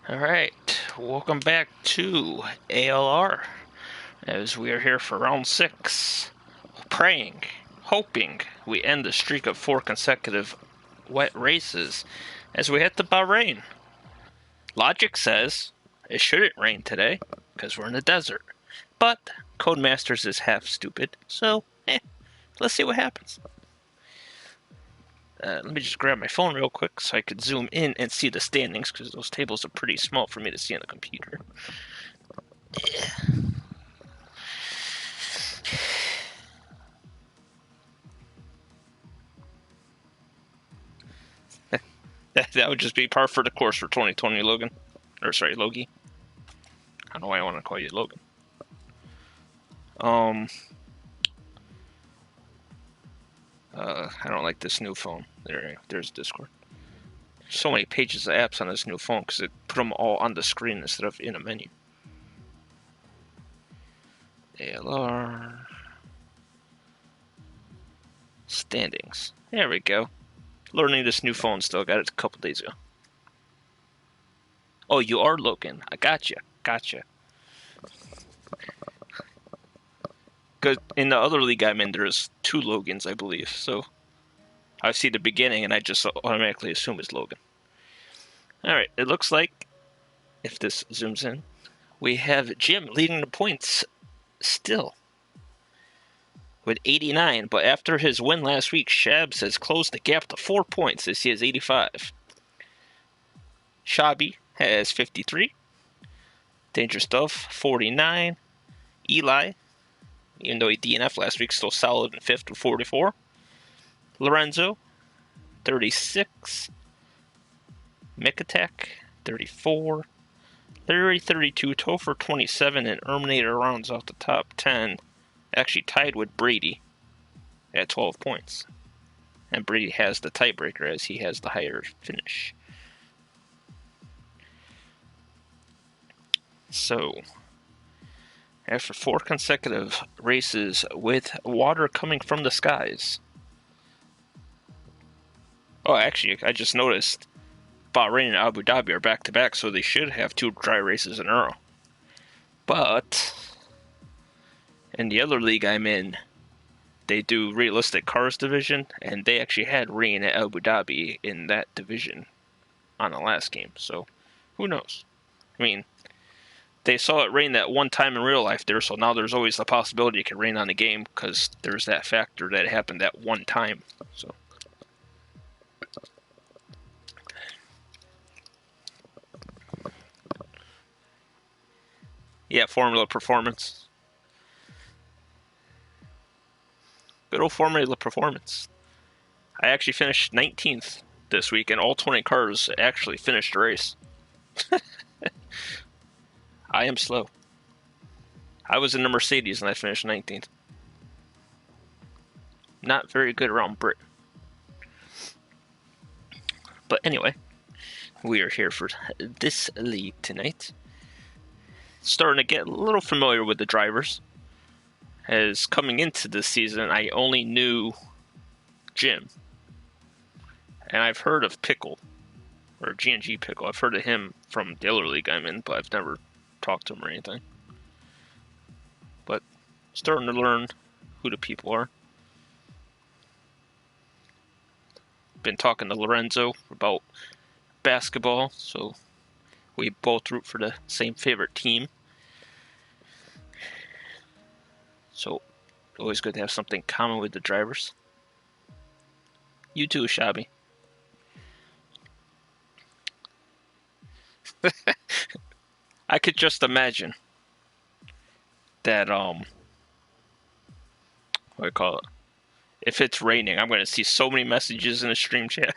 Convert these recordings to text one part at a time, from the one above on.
Alright, welcome back to ALR, as we are here for round 6, praying, hoping we end the streak of 4 consecutive wet races as we head to Bahrain. Logic says it shouldn't rain today, because we're in the desert, but Codemasters is half stupid, so let's see what happens. Let me just grab my phone real quick so I could zoom in and see the standings, because those tables are pretty small for me to see on the computer. That would just be par for the course for 2020, Logan. Or, sorry, Logie. I don't know why I want to call you Logan. I don't like this new phone. There's Discord. So many pages of apps on this new phone because it put them all on the screen instead of in a menu. ALR. Standings. There we go. Learning this new phone still. Got it a couple days ago. Oh, you are Logan. I gotcha. Because in the other league I'm in, there's 2 Logans, I believe. So I see the beginning, and I just automatically assume it's Logan. Alright, it looks like, if this zooms in, we have Jim leading the points still with 89, but after his win last week, Shabs has closed the gap to 4 points as he has 85. Shabi has 53. Dangerous Stuff, 49. Eli, even though he DNF last week, still solid in 5th with 44. Lorenzo, 36. Mick 34. Larry, 32. Topher, 27. And Erminator rounds out the top 10. Actually tied with Brady at 12 points. And Brady has the tiebreaker as he has the higher finish. So, after 4 consecutive races with water coming from the skies. Oh, actually, I just noticed Bahrain and Abu Dhabi are back-to-back, so they should have 2 dry races in a row. But in the other league I'm in, they do realistic cars division, and they actually had rain at Abu Dhabi in that division on the last game, so who knows? I mean, they saw it rain that one time in real life there, so now there's always the possibility it could rain on the game because there's that factor that it happened that one time. So, yeah, Formula Performance. Good old Formula Performance. I actually finished 19th this week, and all 20 cars actually finished the race. I am slow. I was in the Mercedes and I finished 19th. Not very good around Britain. But anyway, we are here for this league tonight. Starting to get a little familiar with the drivers. As coming into this season, I only knew Jim. And I've heard of Pickle, or G&G Pickle. I've heard of him from the other league I'm in, but I've never talked to him or anything. But starting to learn who the people are. Been talking to Lorenzo about basketball, so we both root for the same favorite team. So always good to have something common with the drivers. You too, Shabi. I could just imagine that, what do I call it? If it's raining, I'm going to see so many messages in the stream chat.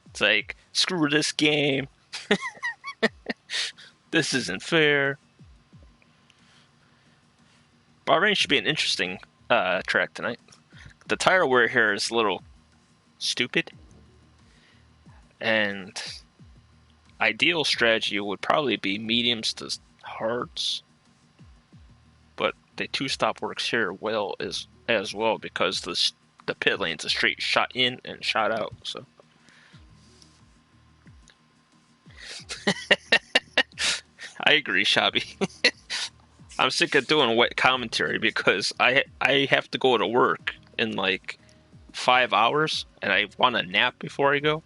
It's like, screw this game. This isn't fair. Bahrain should be an interesting track tonight. The tire wear here is a little stupid. And ideal strategy would probably be mediums to hards. But the 2-stop works here well as well because the pit lane's a straight shot in and shot out. So agree, Shabby. I'm sick of doing wet commentary because I have to go to work in like 5 hours, and I want a nap before I go.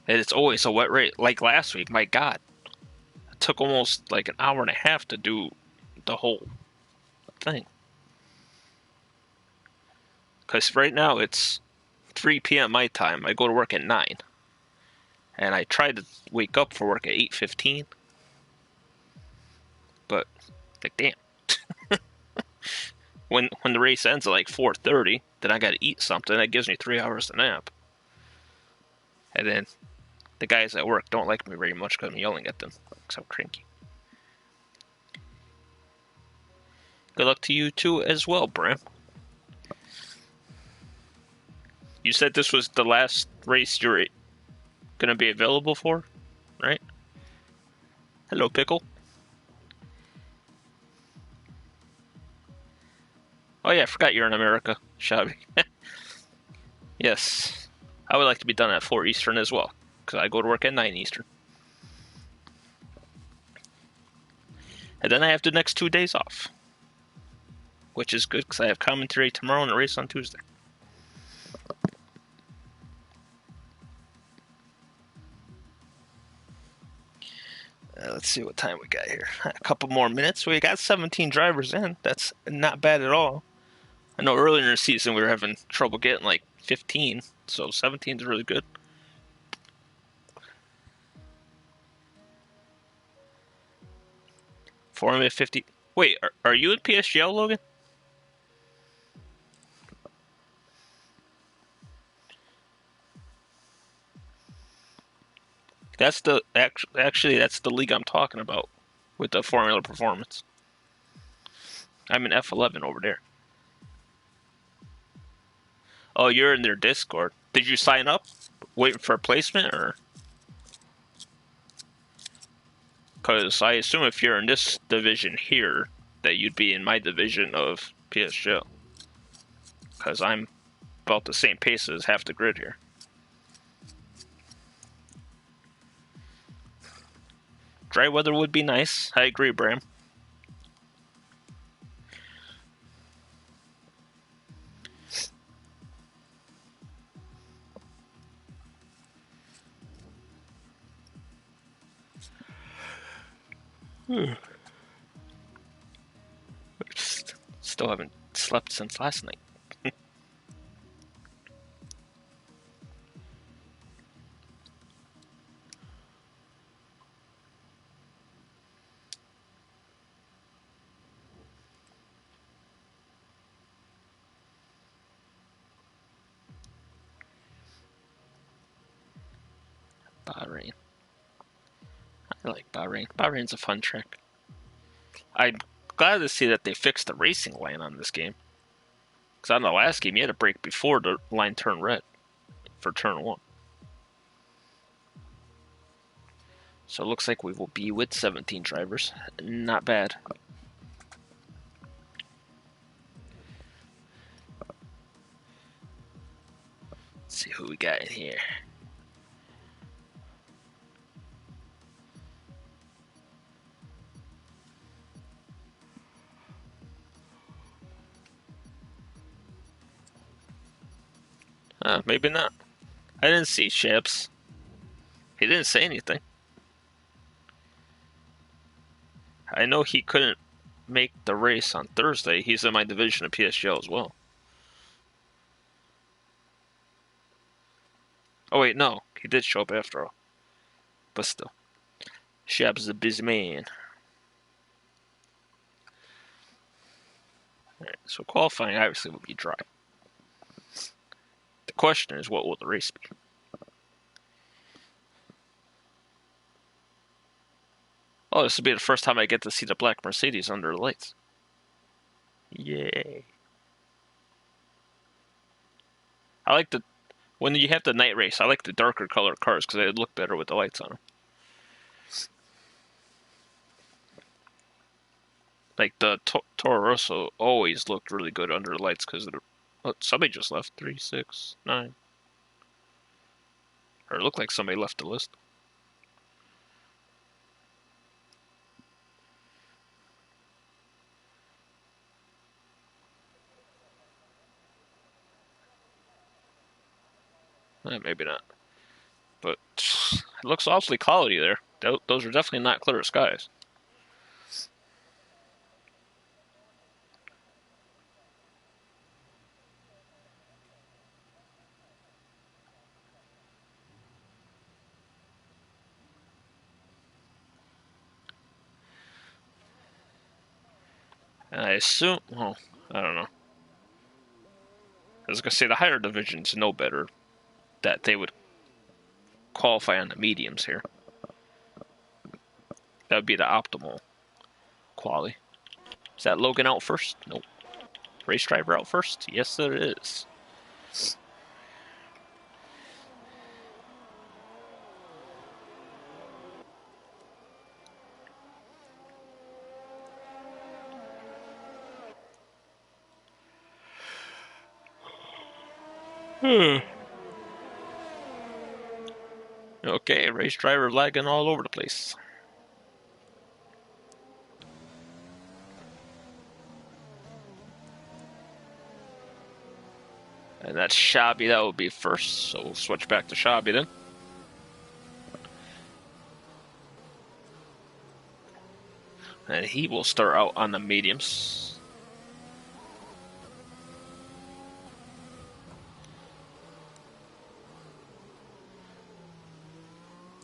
And it's always a wet race. Like last week, my God, it took almost like an hour and a half to do the whole thing. Because right now it's 3 p.m. my time. I go to work at 9. And I tried to wake up for work at 8:15. But, like, damn. When the race ends at like 4:30, then I gotta eat something. That gives me 3 hours to nap. And then the guys at work don't like me very much because I'm yelling at them. Because I'm cranky. Good luck to you too as well, Bram. You said this was the last race you're gonna be available for, right? Hello, Pickle. Oh yeah, I forgot you're in America, Shabby. Yes. I would like to be done at 4 Eastern as well, because I go to work at 9 Eastern. And then I have the next 2 days off. Which is good, because I have commentary tomorrow and a race on Tuesday. Let's see what time we got here. A couple more minutes. We got 17 drivers in. That's not bad at all. I know earlier in the season we were having trouble getting like 15, so 17 is really good. Formula 50. Wait, are you in PSGL, Logan? That's the actually that's the league I'm talking about with the Formula Performance. I'm in F11 over there. Oh, you're in their Discord. Did you sign up? Waiting for a placement, or? Because I assume if you're in this division here, that you'd be in my division of PSGL. Because I'm about the same pace as half the grid here. Dry weather would be nice. I agree, Bram. Still haven't slept since last night. Bahrain. I like Bahrain. Bahrain's a fun track. I'm glad to see that they fixed the racing line on this game. Because on the last game, you had to brake before the line turned red for turn 1. So it looks like we will be with 17 drivers. Not bad. Let's see who we got in here. Maybe not. I didn't see Shabs. He didn't say anything. I know he couldn't make the race on Thursday. He's in my division of PSGL as well. Oh wait, no. He did show up after all. But still. Shabs is a busy man. Alright, so qualifying obviously will be dry. The question is, what will the race be? Oh, this will be the first time I get to see the black Mercedes under the lights. Yay. I like the... When you have the night race, I like the darker colored cars because they look better with the lights on them. Like the Toro Rosso always looked really good under the lights because of the... Oh, somebody just left. 3, 6, 9. Or it looked like somebody left the list. Maybe not. But it looks awfully cloudy there. Those are definitely not clear skies. And I assume, well, I don't know. I was going to say the higher divisions know better that they would qualify on the mediums here. That would be the optimal quality. Is that Logan out first? Nope. Race driver out first? Yes, it is. Okay, race driver lagging all over the place. And that's Shabby, that would be first, so we'll switch back to Shabby then. And he will start out on the mediums.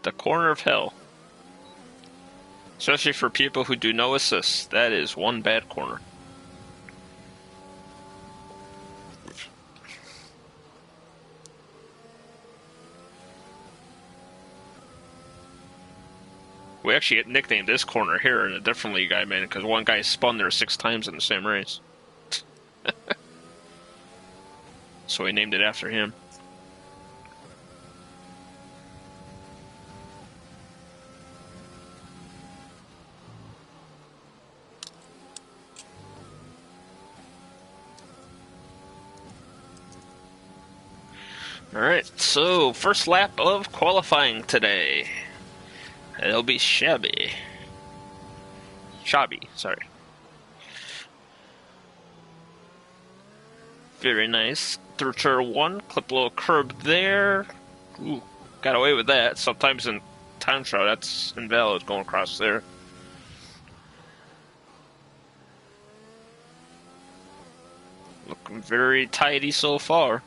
The corner of hell. Especially for people who do no assist, that is one bad corner. We actually nicknamed this corner here in a different league I'm in because one guy spun there 6 times in the same race. So we named it after him. Alright, so first lap of qualifying today. It'll be Shabby, sorry. Very nice. Through turn 1, clip a little curb there. Ooh, got away with that. Sometimes in time trial, that's invalid going across there. Looking very tidy so far.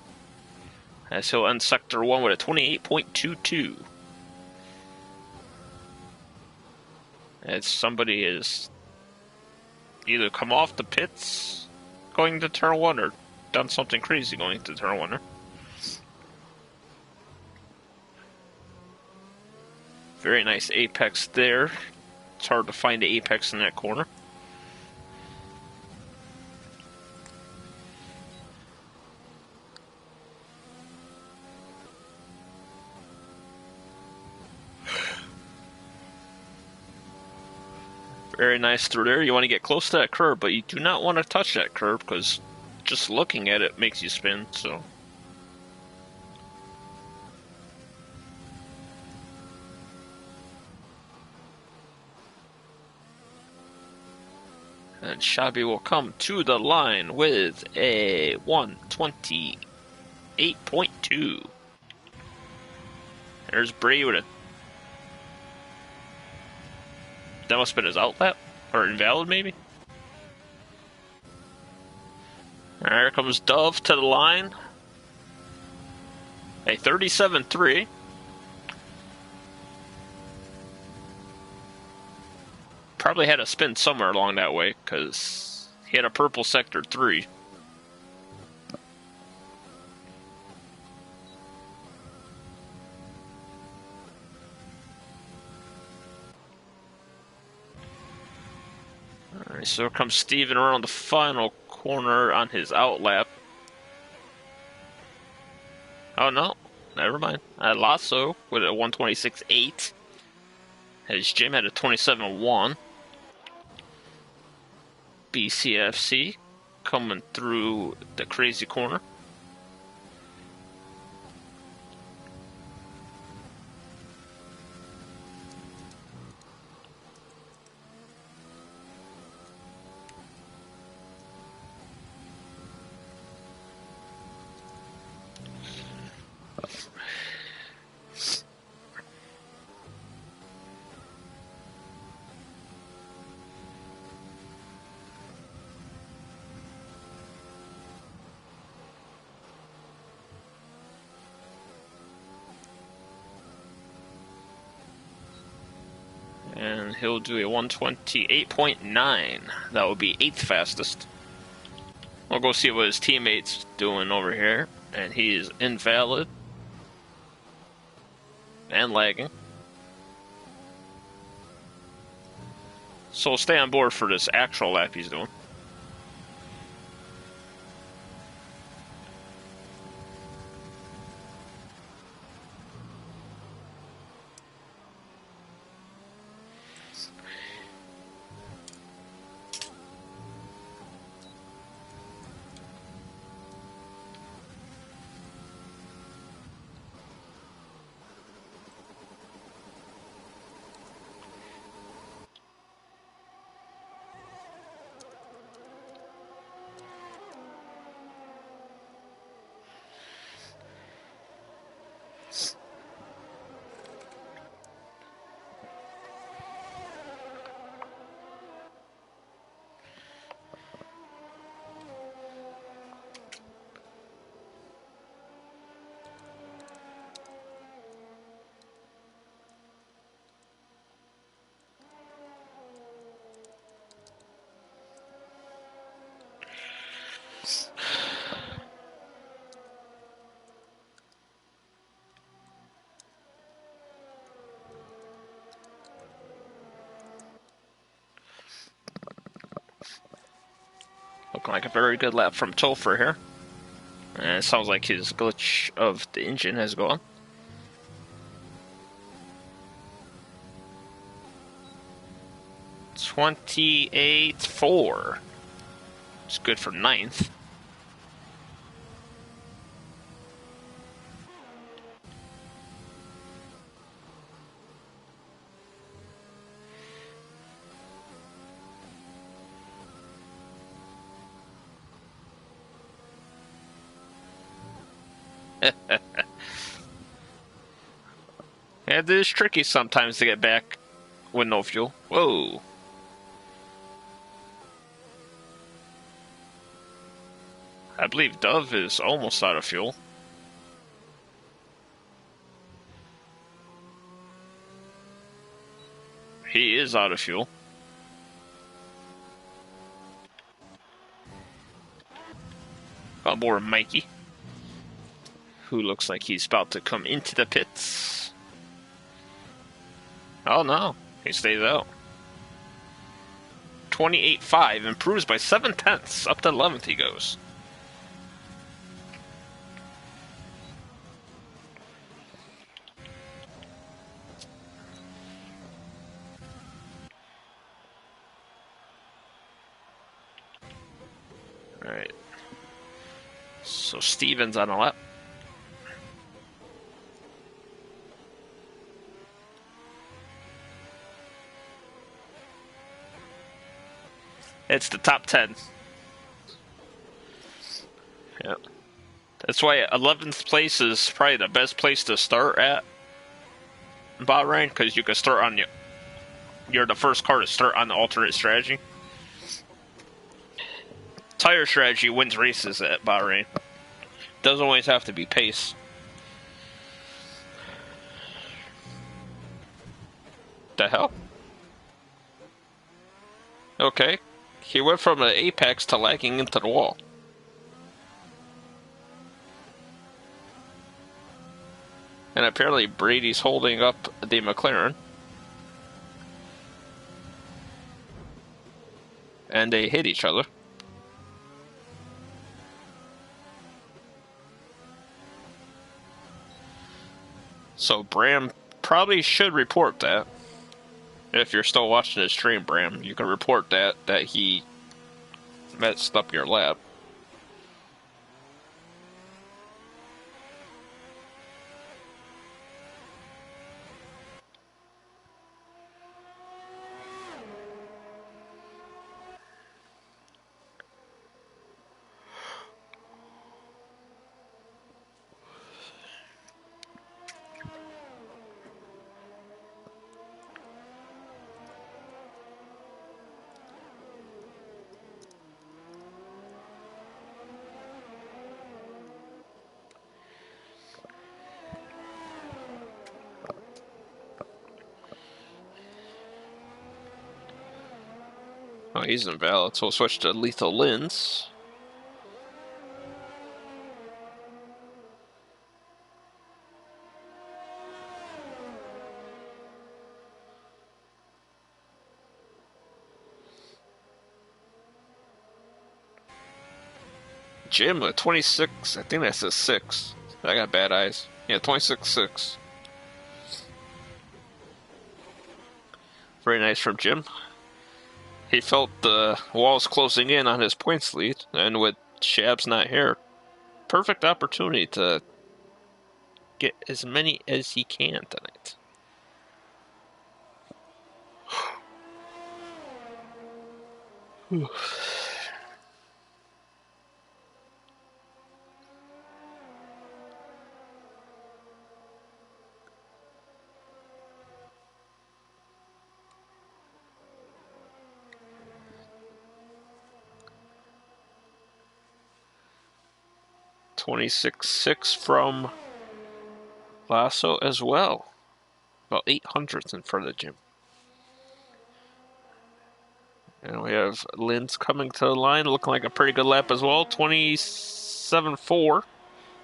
As he'll end sector 1 with a 28.22. As somebody is either come off the pits going to turn 1 or done something crazy going to turn 1. Very nice apex there. It's hard to find the apex in that corner. Very nice through there. You want to get close to that curb, but you do not want to touch that curb because just looking at it makes you spin, so. And Shabby will come to the line with a 128.2. There's Bray with a... That must have been his outlap? Or invalid, maybe? There comes Dove to the line. A 37.3. Probably had a spin somewhere along that way, because he had a purple sector 3. Alright, so here comes Steven around the final corner on his outlap. Oh no, never mind. Lasso with a 126.8. As Jim had a 27.1. BCFC coming through the crazy corner. And he'll do a 128.9. That would be 8th fastest. We'll go see what his teammate's doing over here. And he is invalid. And lagging. So stay on board for this actual lap he's doing. Looking like a very good lap from Topher here. And it sounds like his glitch of the engine has gone. .28.4. It's good for 9th. Yeah, it is tricky sometimes to get back with no fuel. Whoa. I believe Dove is almost out of fuel. He is out of fuel. On board Mikey, who looks like he's about to come into the pits. Oh no, he stays out. 28.5, improves by 0.7. Up to 11th he goes. Alright. So Steven's on a lap. It's the top 10. Yeah. That's why 11th place is probably the best place to start at Bahrain, because you can start on you're the first car to start on the alternate strategy. Tire strategy wins races at Bahrain. Doesn't always have to be pace. The hell? Okay. He went from an apex to lagging into the wall. And apparently Brady's holding up the McLaren. And they hit each other. So Bram probably should report that. If you're still watching this stream, Bram, you can report that he messed up your lap. Oh, he's invalid, so we'll switch to Lethal Lens. Jim, a 26. I think that's a 6. I got bad eyes. Yeah, 26-6. Very nice from Jim. He felt the walls closing in on his points lead, and with Shabs not here, perfect opportunity to get as many as he can tonight. $26.6 from Lasso as well. About 800th in front of Jim. And we have Linz coming to the line, looking like a pretty good lap as well. 27.4.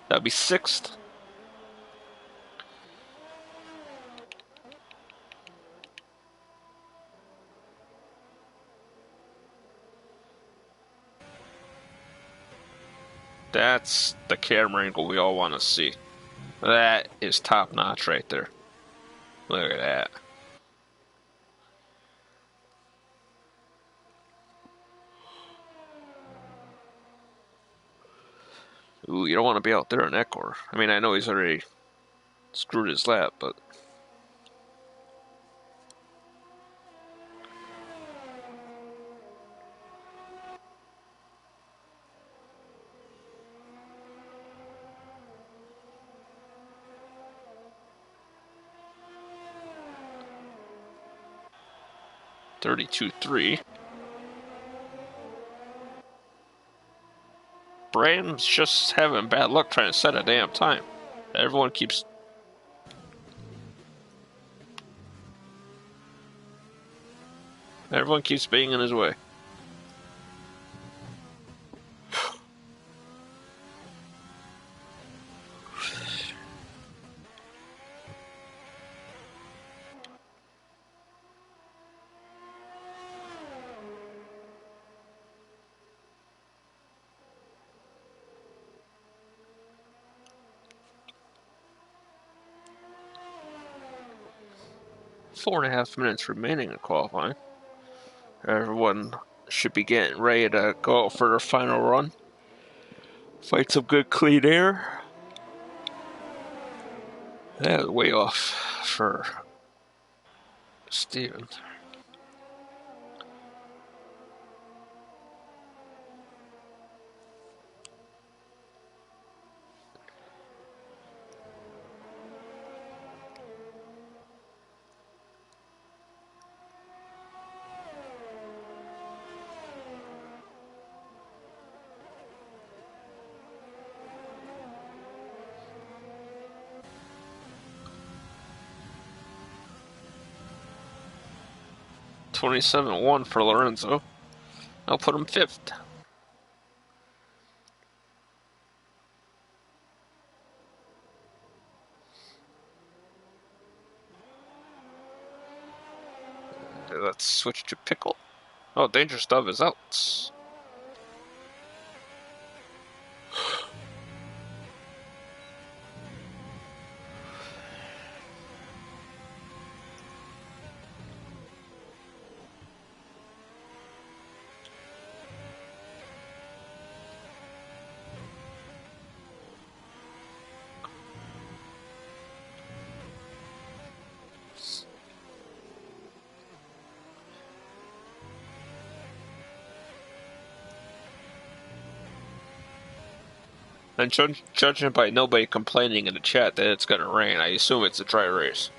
That would be 6th. That's the camera angle we all want to see. That is top notch right there. Look at that. Ooh, you don't want to be out there in Ecuador. I mean, I know he's already screwed his lap, but... $32.3. Brandon's just having bad luck trying to set a damn time. Everyone keeps being in his way. Four and a half minutes remaining in qualifying. Everyone should be getting ready to go out for their final run. Fight some good clean air. That was way off for Steven. $27.1 for Lorenzo. I'll put him 5th. Let's switch to Pickle. Oh, Dangerous Dove is out. And judging by nobody complaining in the chat that it's gonna rain, I assume it's a dry race.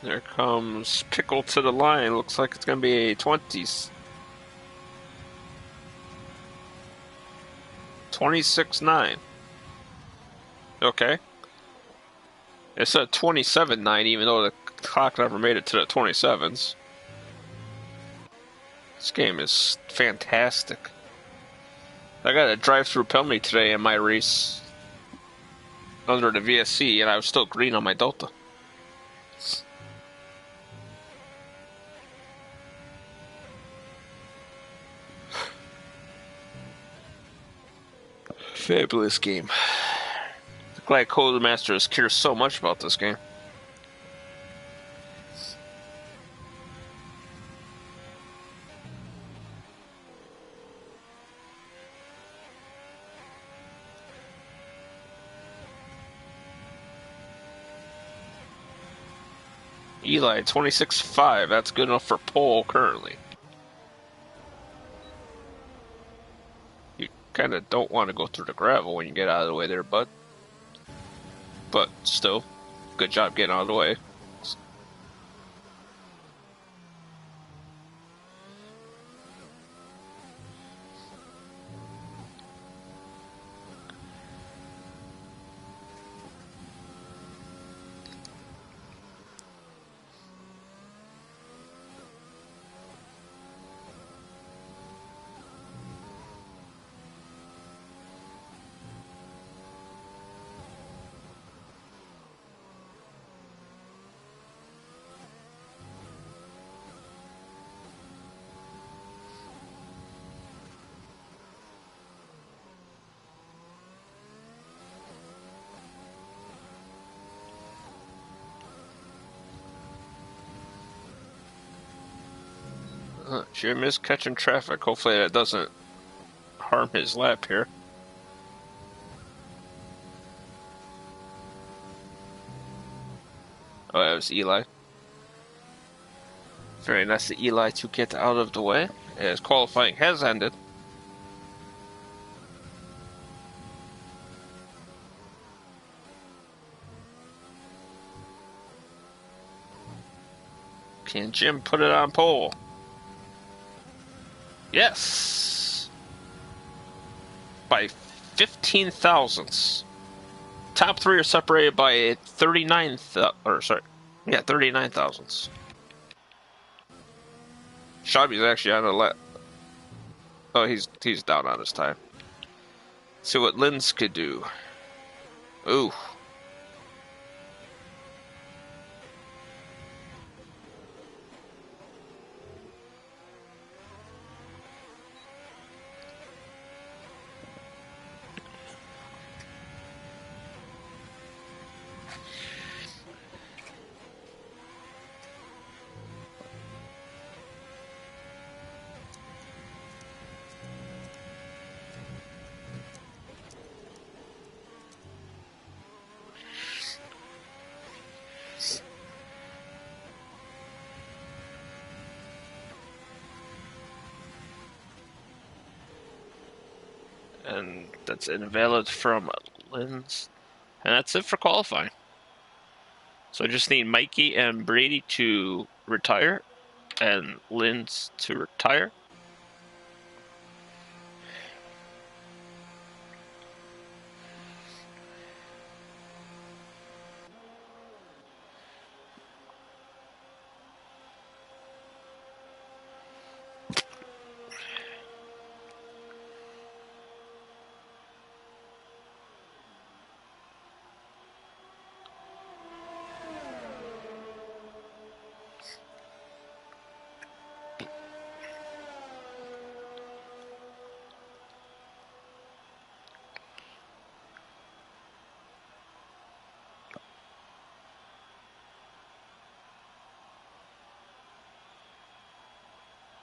There comes Pickle to the line. Looks like it's going to be a 20s. 26-9. Okay. It said 27-9 even though the clock never made it to the 27s. This game is fantastic. I got a drive-through penalty today in my race under the VSC, and I was still green on my Delta. Fabulous game. Glad Codemasters cares so much about this game. Eli, 26.5. That's good enough for pole currently. You kind of don't want to go through the gravel when you get out of the way there, bud. But still, good job getting out of the way. Jim is catching traffic. Hopefully that doesn't harm his lap here. Oh, that was Eli. Very nice of Eli to get out of the way, as qualifying has ended. Can Jim put it on pole? Yes! By 15 thousandths. Top three are separated by 39 thousandths. Shabby's actually on the left. Oh, he's down on his time. Let's see what Linz could do. Ooh. And that's invalid from Linz. And that's it for qualifying. So I just need Mikey and Brady to retire and Linz to retire.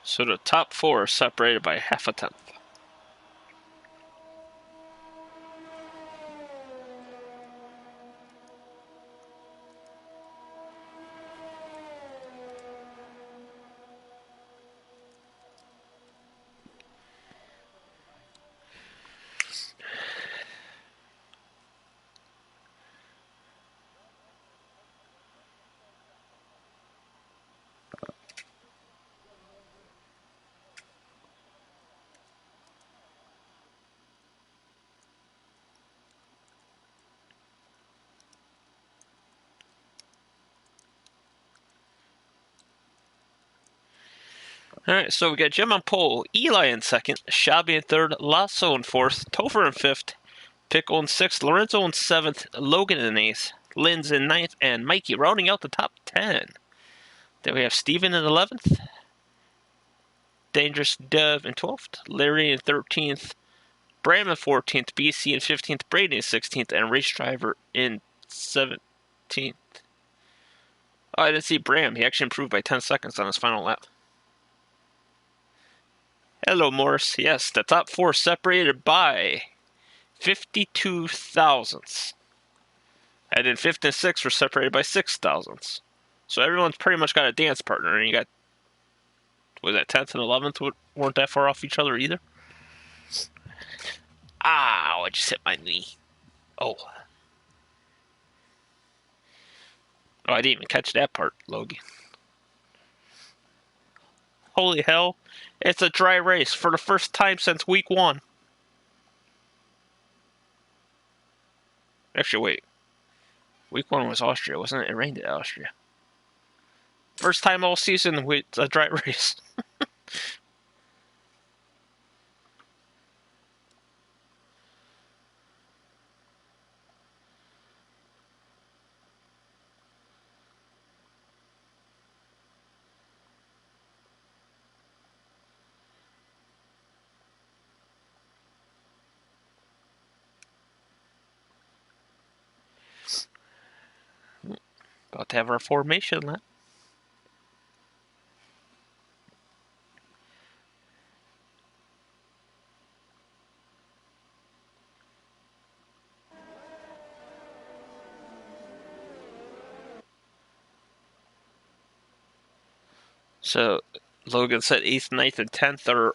So the top four are separated by half a tenth. Alright, so we got Jim on pole, Eli in second, Shabby in third, Lasso in fourth, Topher in fifth, Pickle in sixth, Lorenzo in seventh, Logan in eighth, Lynn's in ninth, and Mikey rounding out the top 10. Then we have Steven in 11th, Dangerous Dev in 12th, Larry in 13th, Bram in 14th, BC in 15th, Brady in 16th, and Race Driver in 17th. Oh, I didn't see Bram. He actually improved by 10 seconds on his final lap. Hello, Morris. Yes, the top four separated by 52 thousandths. And then 5th and 6th were separated by 6 thousandths. So everyone's pretty much got a dance partner. And you got, was that 10th and 11th weren't that far off each other either? Ow, I just hit my knee. Oh. Oh, I didn't even catch that part, Logan. Holy hell. It's a dry race for the first time since week 1. Actually, wait. Week 1 was Austria, wasn't it? It rained at Austria. First time all season with a dry race. About to have our formation lap. So, Logan said 8th, 9th, and 10th are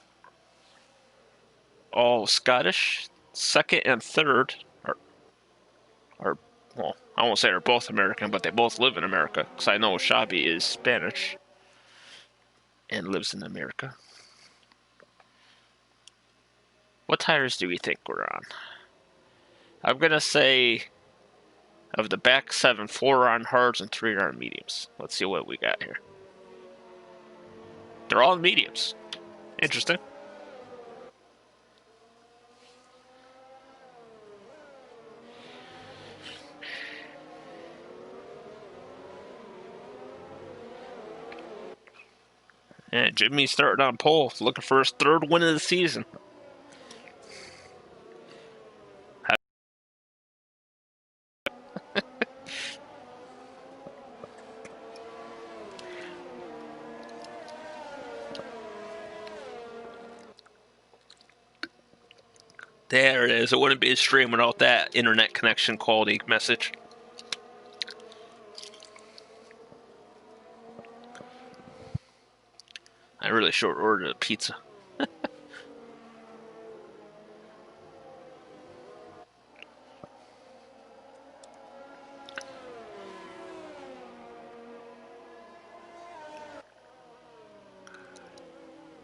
all Scottish. 2nd and 3rd are well, I won't say they're both American, but they both live in America. Because I know Shabby is Spanish and lives in America. What tires do we think we're on? I'm going to say of the back 7, 4 are on hards and 3 are on mediums. Let's see what we got here. They're all on mediums. Interesting. And Jimmy starting on pole, looking for his 3rd win of the season. There it is. It wouldn't be a stream without that internet connection quality message. I really short ordered a pizza.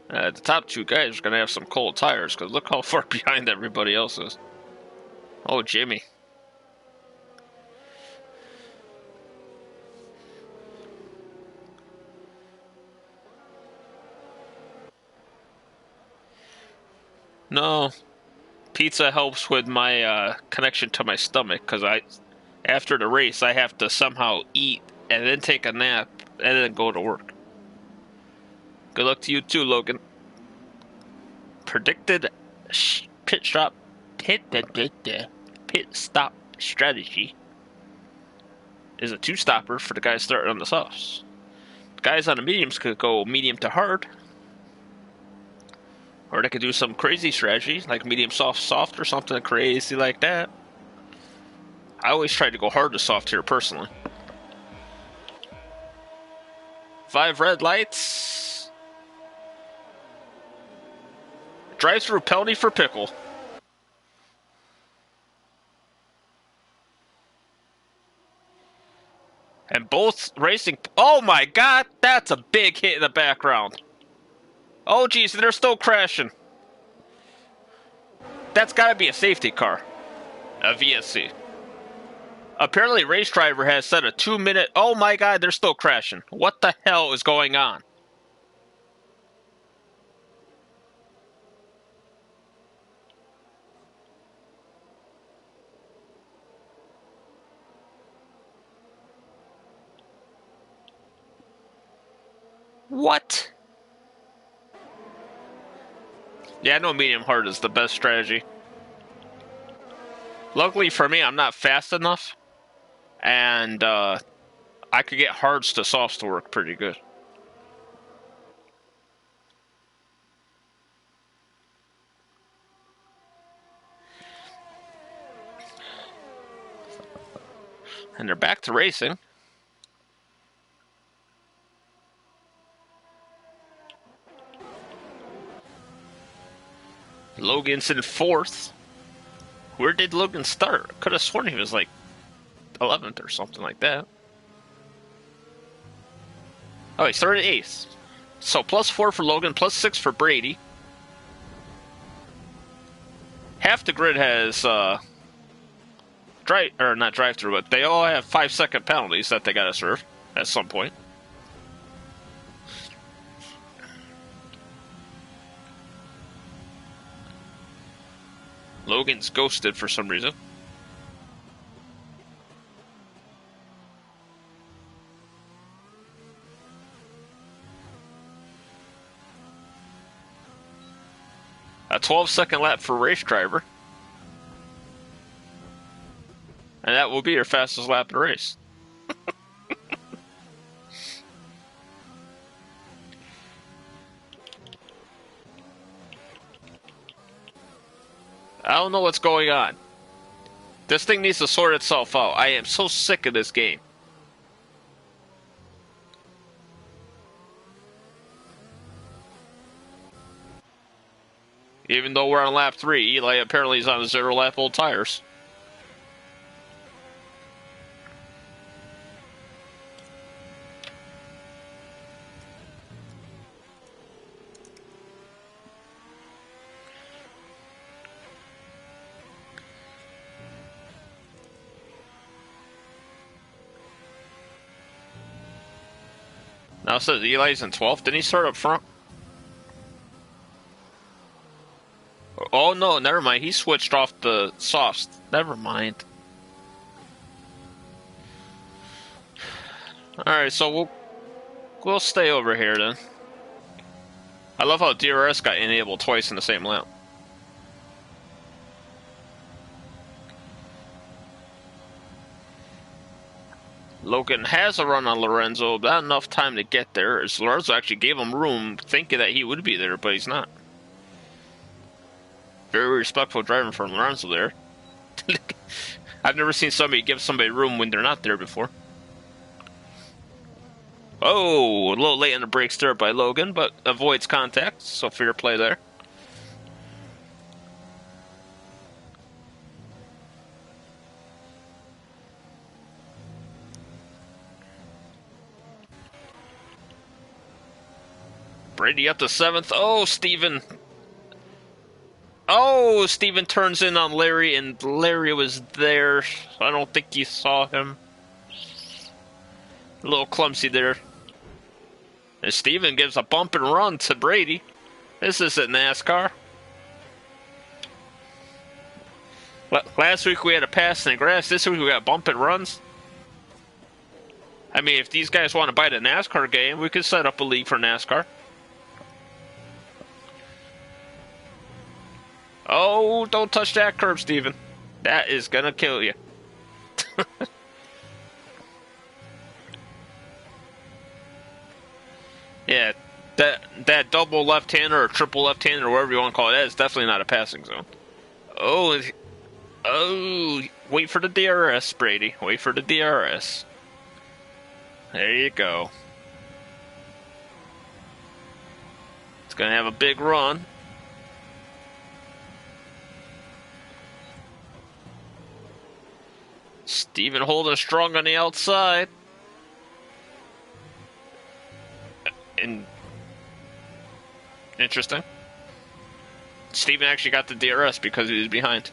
The top 2 guys are going to have some cold tires because look how far behind everybody else is. Oh, Jimmy. No, pizza helps with my connection to my stomach because after the race, I have to somehow eat and then take a nap and then go to work. Good luck to you too, Logan. Predicted pit stop strategy is a 2-stopper for the guys starting on the softs. The guys on the mediums could go medium to hard, or they could do some crazy strategy like medium soft soft or something crazy like that. I always try to go hard to soft here personally. 5 red lights. Drive-through penalty for Pickle. And both racing. Oh my god, that's a big hit in the background. Oh geez, they're still crashing. That's gotta be a safety car. A VSC. Apparently, Race Driver has set a 2-minute. Oh my god, they're still crashing. What the hell is going on? What? Yeah, I know medium hard is the best strategy. Luckily for me, I'm not fast enough, and I could get hards to softs to work pretty good. And they're back to racing. Logan's in 4th. Where did Logan start? Could have sworn he was like 11th or something like that. Oh, he started 8th. So +4 for Logan, +6 for Brady. Half the grid has not drive through, but they all have 5-second penalties that they gotta serve at some point. Logan's ghosted for some reason. A 12-second lap for race driver. And that will be your fastest lap in the race. I don't know what's going on. This thing needs to sort itself out. I am so sick of this game. Even though we're on lap 3, Eli apparently is on 0 lap old tires. Now it says Eli's in 12th. Didn't he start up front? Oh no, never mind. He switched off the softs. Never mind. Alright, so we'll stay over here then. I love how DRS got enabled twice in the same lap. Logan has a run on Lorenzo, but not enough time to get there, as Lorenzo actually gave him room, thinking that he would be there, but he's not. Very respectful driving from Lorenzo there. I've never seen somebody give somebody room when they're not there before. Oh, a little late on the brakes there by Logan, but avoids contact, so fair play there. Brady up to 7th. Oh, Steven. Oh, Steven turns in on Larry, and Larry was there. I don't think you saw him. A little clumsy there. And Steven gives a bump and run to Brady. This isn't NASCAR. Last week we had a pass in the grass. This week we got bump and runs. I mean, if these guys want to buy the NASCAR game, we could set up a league for NASCAR. Oh, don't touch that curb, Steven. That is gonna kill you. Yeah, that double left-hander or triple left-hander or whatever you want to call it, that is definitely not a passing zone. Oh, wait for the DRS, Brady. Wait for the DRS. There you go. It's gonna have a big run. Steven holding strong on the outside. Interesting. Steven actually got the DRS because he was behind.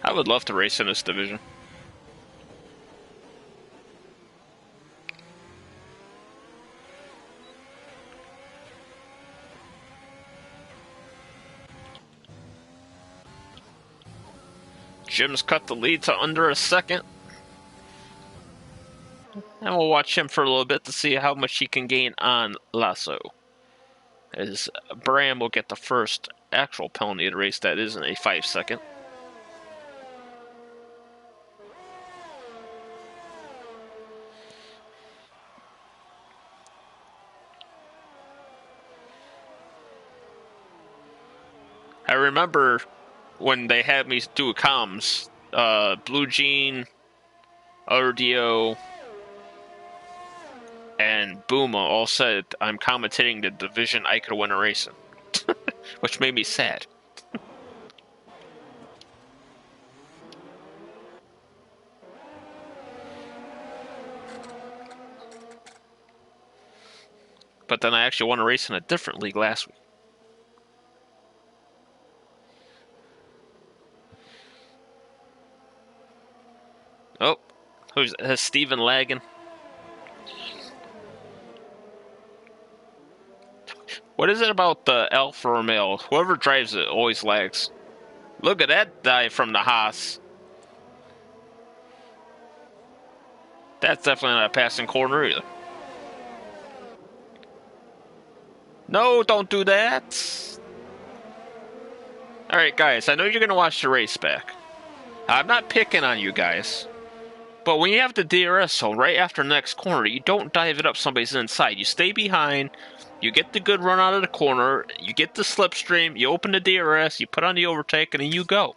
I would love to race in this division. Jim's cut the lead to under a second. And we'll watch him for a little bit to see how much he can gain on Lasso. As Bram will get the first actual penalty of the race that isn't a 5-second. I remember when they had me do comms, Blue Jean, RDO, and Booma all said I'm commentating the division I could win a race in, which made me sad. But then I actually won a race in a different league last week. Oh, has Steven lagging? What is it about the Alfa Romeo? Whoever drives it always lags. Look at that dive from the Haas. That's definitely not a passing corner either. No, don't do that. Alright, guys, I know you're going to watch the race back. I'm not picking on you guys. But when you have the DRS zone right after the next corner, you don't dive it up somebody's inside. You stay behind, you get the good run out of the corner, you get the slipstream, you open the DRS, you put on the overtake, and then you go.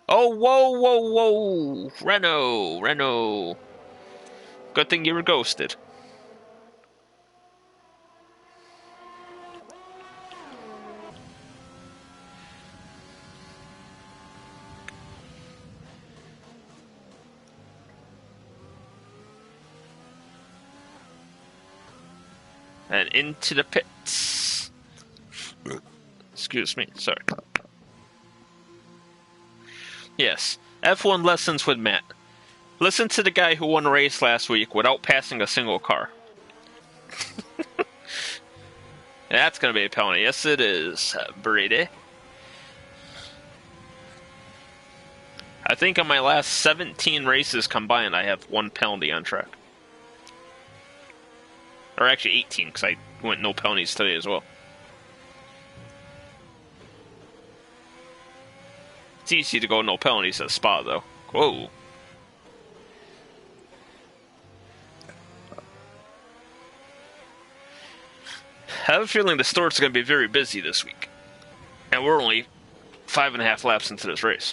Oh, whoa, whoa, whoa. Renault. Good thing you were ghosted. And into the pits. Excuse me, sorry. Yes, F1 lessons with Matt. Listen to the guy who won a race last week without passing a single car. That's going to be a penalty. Yes, it is, Brady. I think on my last 17 races combined, I have one penalty on track. Or actually 18, because I went no penalties today as well. It's easy to go no penalties at Spa, though. Whoa. I have a feeling the stewards are going to be very busy this week. And we're only 5.5 laps into this race.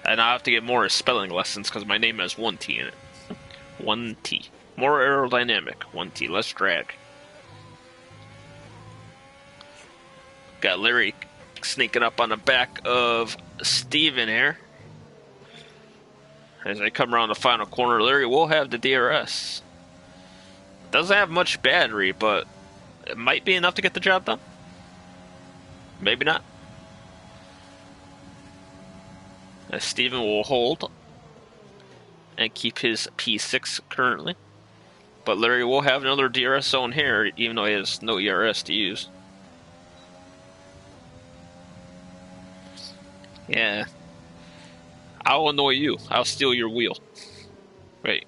And I have to get more spelling lessons because my name has one T in it. One T. More aerodynamic. One T. Less drag. Got Larry sneaking up on the back of Steven here. As I come around the final corner, Larry will have the DRS. Doesn't have much battery, but it might be enough to get the job done. Maybe not. As Steven will hold and keep his P6 currently. But Larry will have another DRS zone here, even though he has no ERS to use. Yeah. I'll annoy you. I'll steal your wheel. Wait.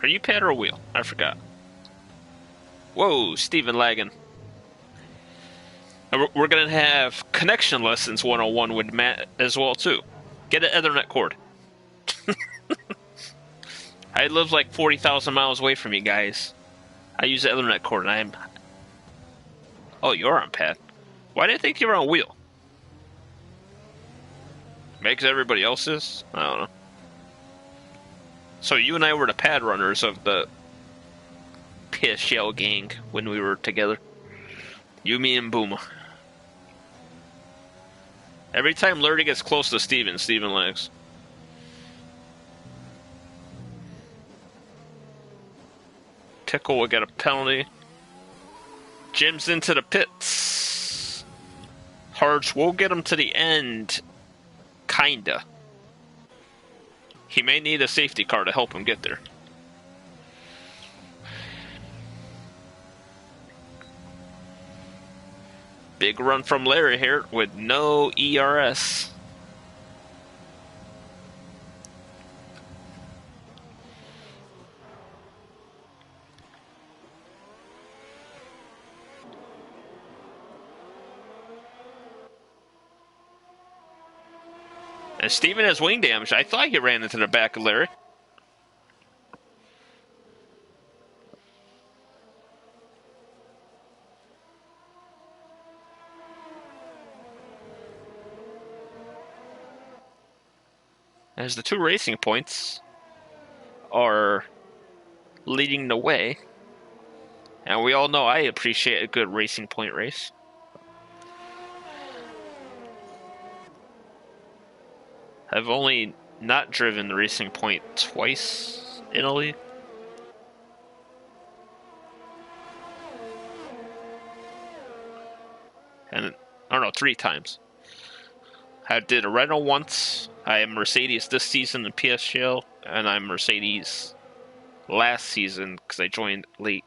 Are you pad or wheel? I forgot. Whoa, Steven lagging. We're going to have connection lessons 101 with Matt as well, too. Get an Ethernet cord. I live like 40,000 miles away from you guys. I use the Ethernet cord, and I'm... Oh, you're on pad. Why did I think you were on wheel? Maybe because everybody else is? I don't know. So you and I were the pad runners of the PSL gang when we were together. You, me, and Booma. Every time Larry gets close to Steven, Steven lags. Tickle will get a penalty. Jim's into the pits. Harge will get him to the end. Kinda. He may need a safety car to help him get there. Big run from Larry here with no ERS. And Steven has wing damage. I thought he ran into the back of Larry. As the 2 racing points are leading the way. And we all know I appreciate a good racing point race. I've only not driven the racing point twice in a league. And, I don't know, 3 times. I did a Renault once. I am Mercedes this season in PSGL, and I'm Mercedes last season because I joined late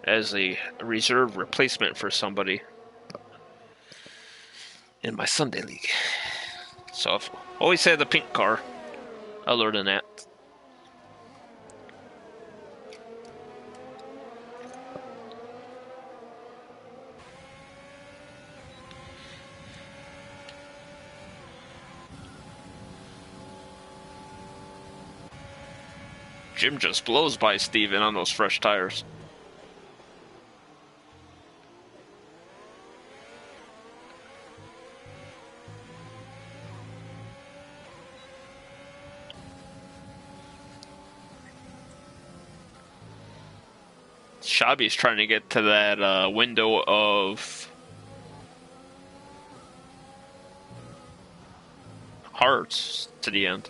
as a reserve replacement for somebody in my Sunday league. So I've always had the pink car, other than that. Jim just blows by Steven on those fresh tires. Shabby's trying to get to that window of hearts to the end.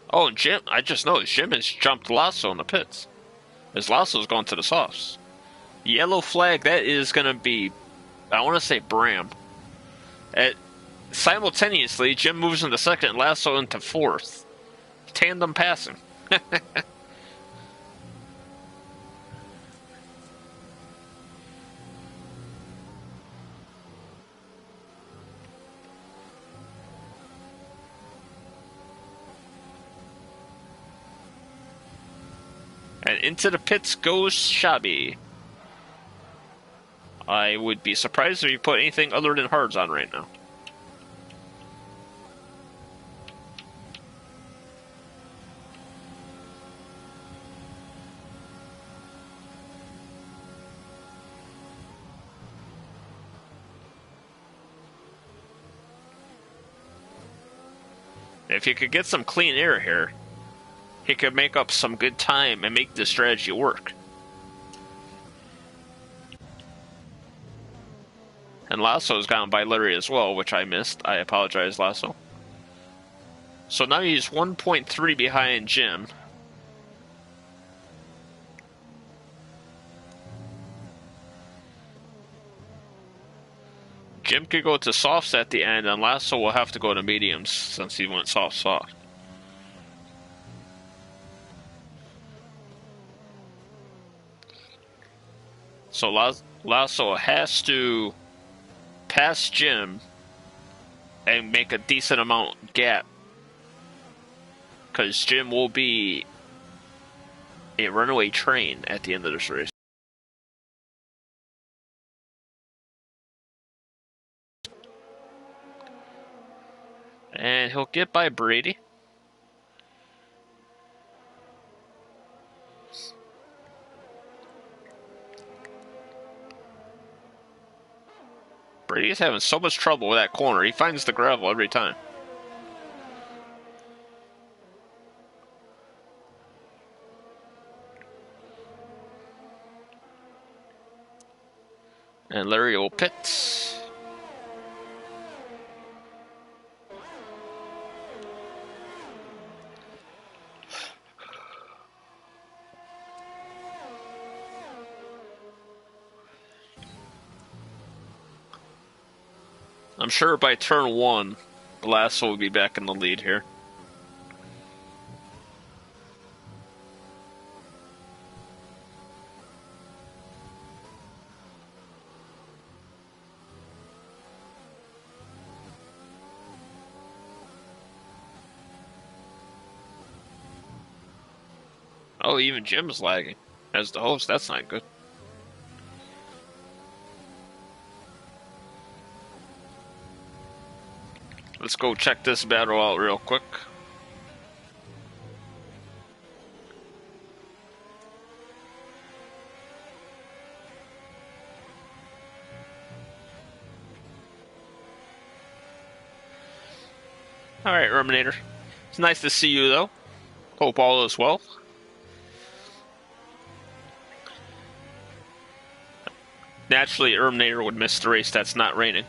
Oh, and Jim, I just noticed Jim has jumped Lasso in the pits. As Lasso's going to the softs. Yellow flag, that is going to be, I want to say Bram. Simultaneously, Jim moves into second and Lasso into fourth. Tandem passing. And into the pits goes Shabby. I would be surprised if you put anything other than hards on right now. If you could get some clean air here, he could make up some good time and make this strategy work. And Lasso's gone by Larry as well, which I missed. I apologize, Lasso. So now he's 1.3 behind Jim. Jim could go to softs at the end, and Lasso will have to go to mediums since he went soft. So Lasso has to pass Jim and make a decent amount gap, because Jim will be a runaway train at the end of this race. And he'll get by Brady. Brady's having so much trouble with that corner. He finds the gravel every time. And Larry will pit. I'm sure by turn 1, Lasso will be back in the lead here. Oh, even Jim's lagging. As the host, that's not good. Let's go check this battle out real quick. Alright, Terminator. It's nice to see you, though. Hope all is well. Naturally, Terminator would miss the race that's not raining.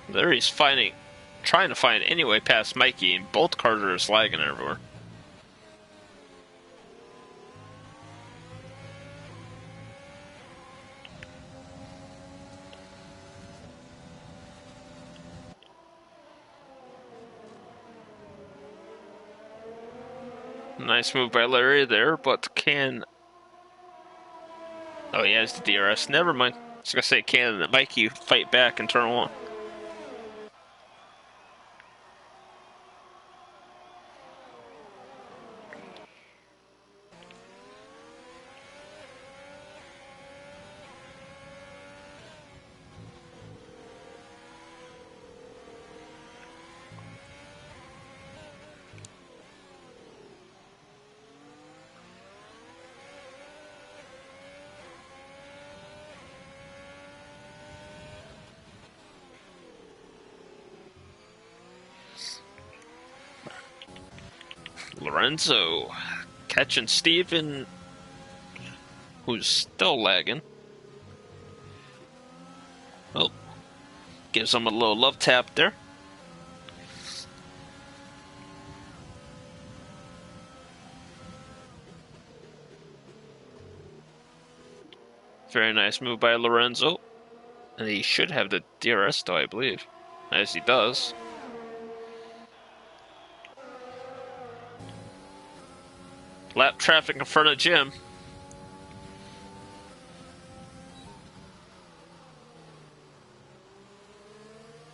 There he's trying to find any way past Mikey, and both cars are lagging everywhere. Nice move by Larry there, but can... Oh, he has the DRS. Never mind. I was going to say, can Mikey fight back in turn 1? Lorenzo catching Steven, who's still lagging. Oh, gives him a little love tap there. Very nice move by Lorenzo. And he should have the DRS though, I believe. As he does. Lap traffic in front of Jim.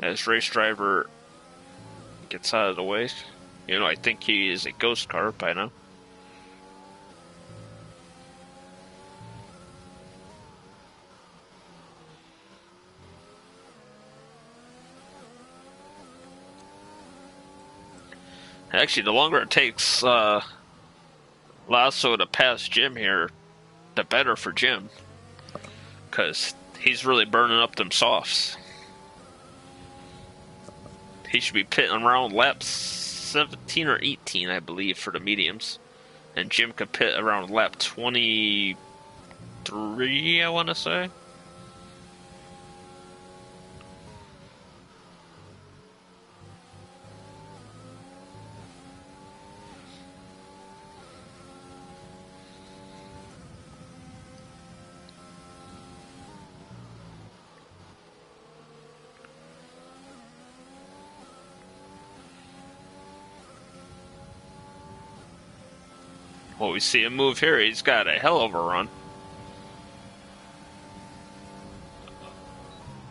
As race driver gets out of the way. You know, I think he is a ghost car by now. Actually, the longer it takes Lasso to pass Jim here, the better for Jim. Because he's really burning up them softs. He should be pitting around laps 17 or 18, I believe, for the mediums. And Jim could pit around lap 23, I want to say. Well, we see him move here. He's got a hell of a run.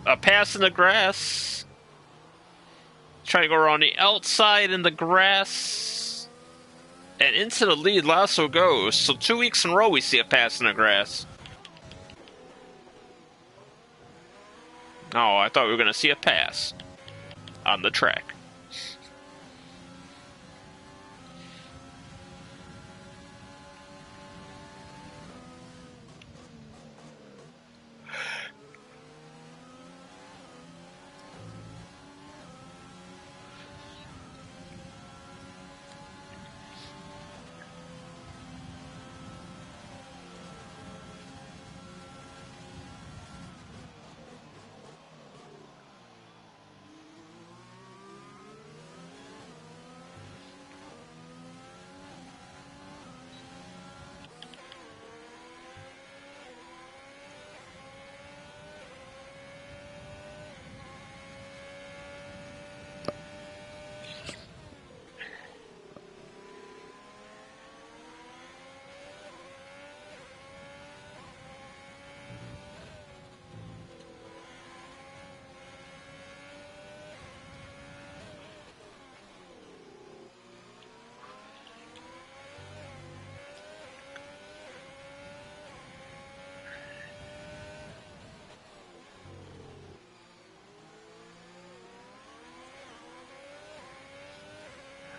A pass in the grass. Trying to go around the outside in the grass. And into the lead, Lasso goes. So 2 weeks in a row we see a pass in the grass. Oh, I thought we were going to see a pass on the track.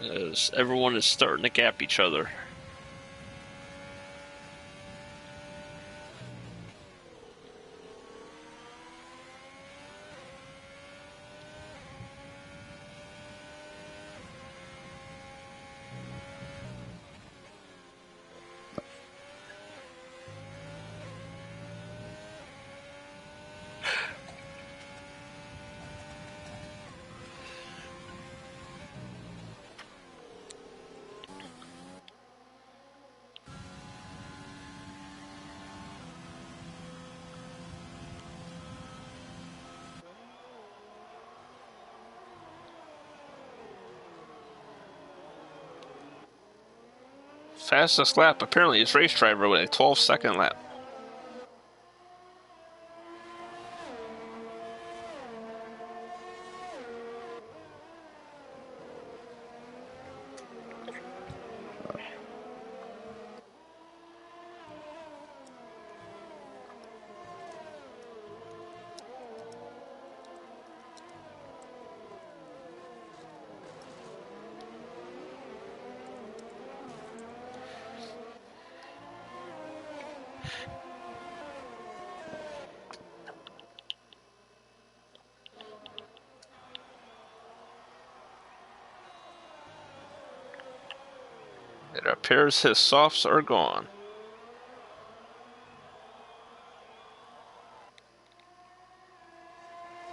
As everyone is starting to gap each other. Fastest lap apparently is race driver with a 12-second lap. It appears his softs are gone.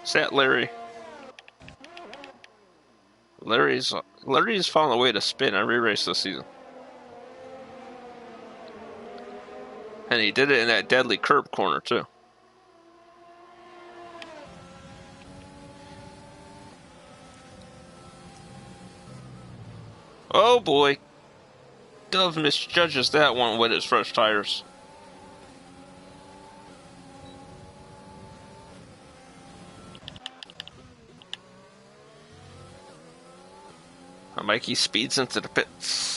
Is that Larry? Larry's found a way to spin every race this season. And he did it in that deadly curb corner, too. Oh boy. Dove misjudges that one with his fresh tires. Mikey speeds into the pits.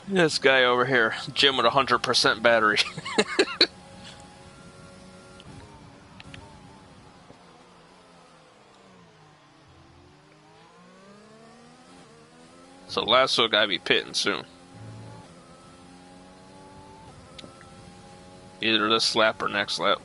This guy over here, Jim with 100% battery. So Lasso gotta be pitting soon. Either this lap or next lap.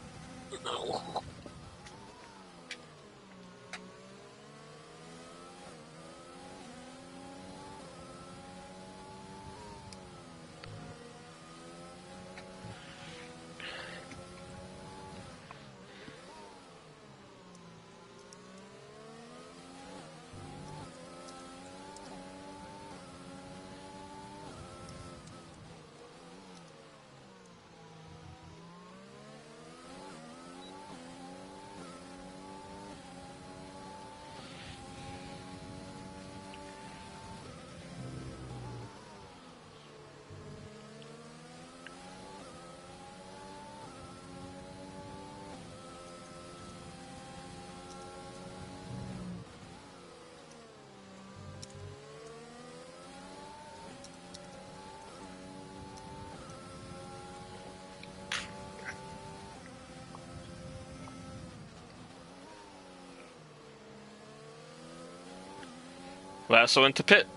Lasso into pit.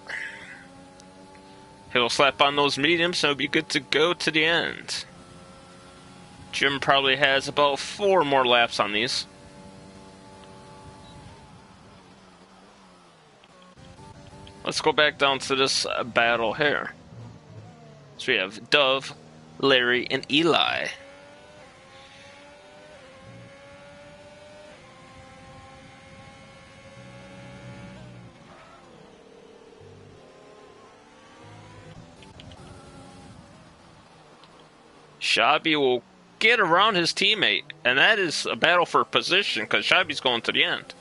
He'll slap on those mediums and it'll be good to go to the end. Jim probably has about 4 more laps on these. Let's go back down to this battle here. So we have Dove, Larry, and Eli. Shabby will get around his teammate, and that is a battle for position because Shabby's going to the end.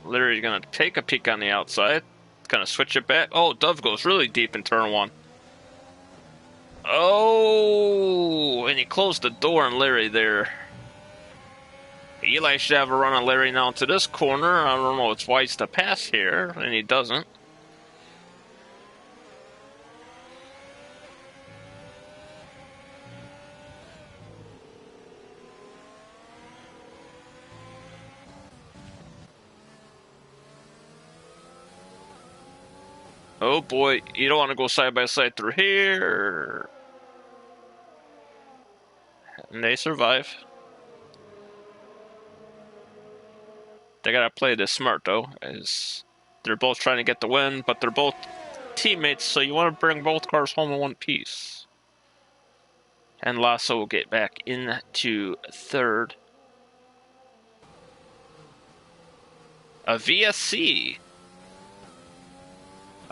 Larry's going to take a peek on the outside, kind of switch it back. Oh, Dove goes really deep in turn 1. Oh, and he closed the door on Larry there. Eli should have a run on Larry now into this corner. I don't know, it's wise to pass here, and he doesn't. Oh boy, you don't want to go side by side through here. And they survive. They gotta play this smart though, as they're both trying to get the win, but they're both teammates, so you want to bring both cars home in one piece. And Lasso will get back into third. A VSC.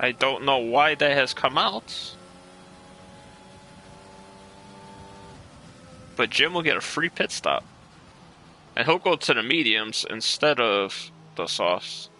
I don't know why that has come out. But Jim will get a free pit stop. And he'll go to the mediums instead of the softs.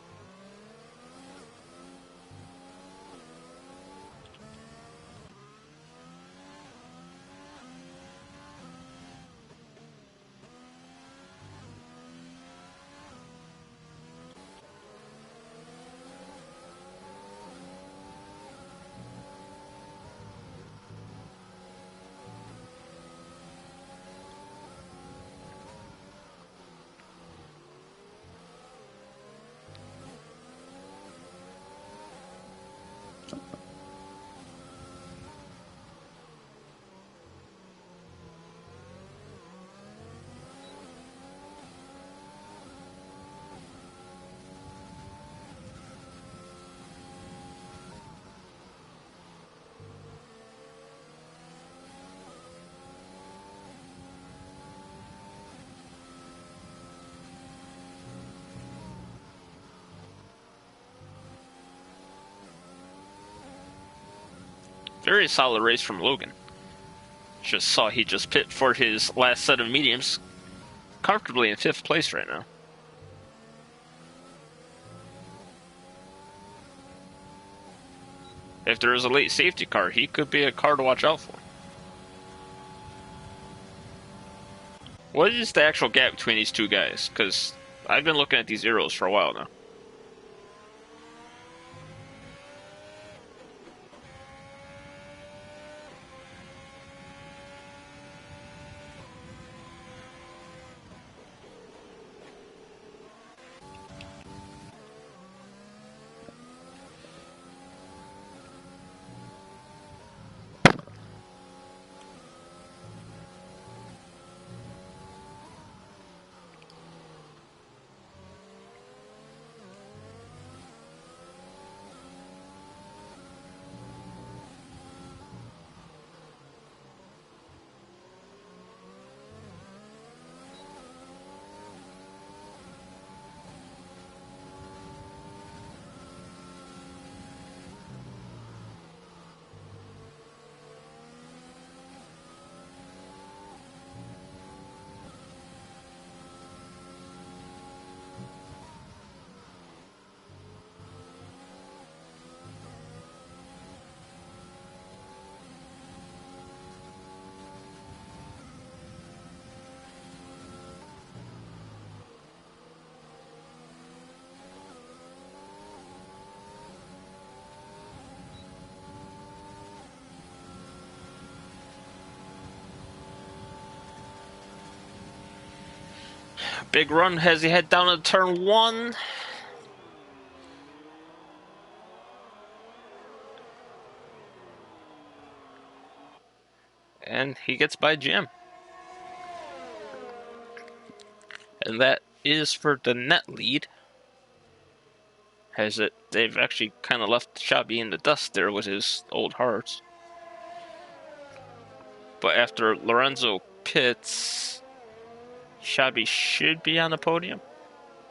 Very solid race from Logan. Just saw he just pit for his last set of mediums. Comfortably in 5th place right now. If there is a late safety car, he could be a car to watch out for. What is the actual gap between these two guys? Because I've been looking at these Aeros for a while now. Big run as he head down to turn 1. And he gets by Jim. And that is for the net lead. They've actually kind of left Shabby in the dust there with his old hearts. But after Lorenzo pits, Shabby should be on the podium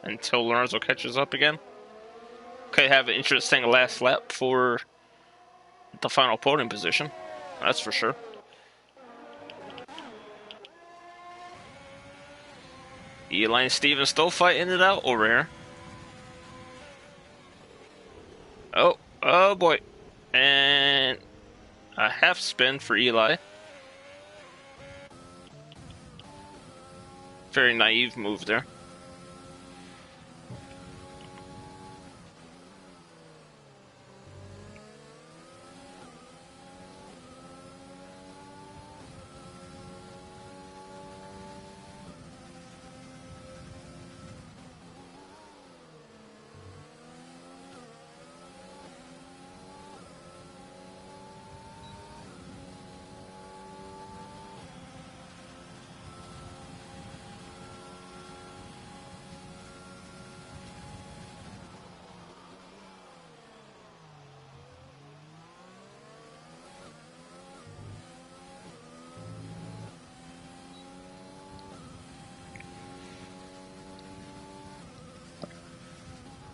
until Lorenzo catches up again. Could have an interesting last lap for the final podium position. That's for sure. Eli and Steven still fighting it out over here. Oh boy. And a half spin for Eli. Very naive move there.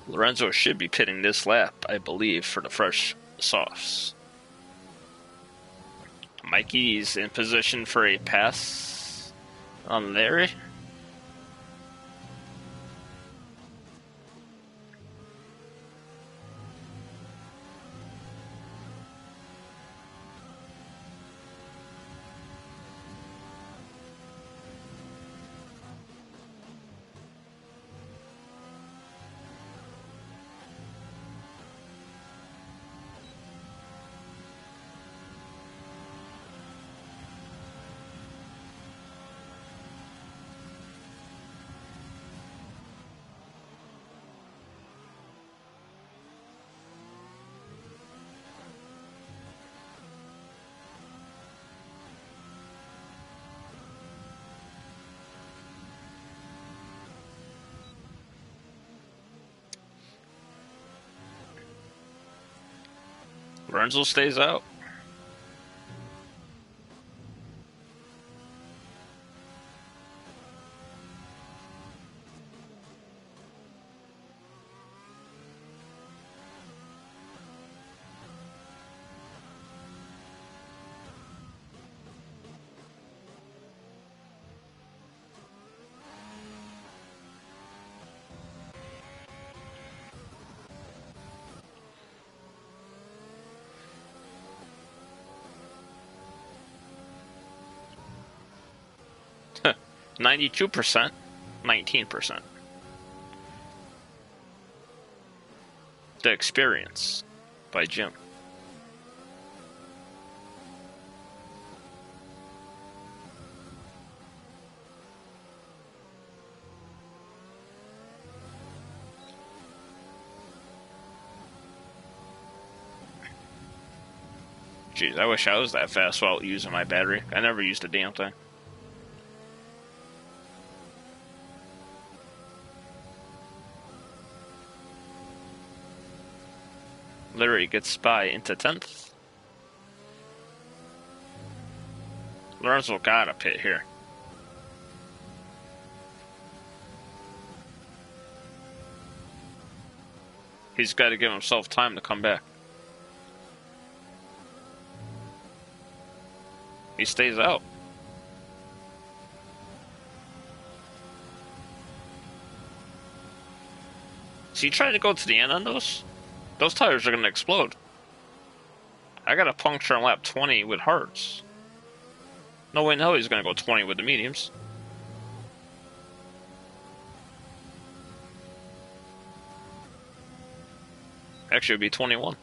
Lorenzo should be pitting this lap, I believe, for the fresh softs. Mikey's in position for a pass on Larry. Lorenzo stays out. Huh. 92%, 19%. The Experience by Jim. Jeez, I wish I was that fast while using my battery. I never used a damn thing. Larry gets by into 10th. Lorenzo got a pit here. He's got to give himself time to come back. He stays out. Is he trying to go to the end on those? Those tires are going to explode. I got a puncture on lap 20 with hards. No way in hell he's going to go 20 with the mediums. Actually, it would be 21.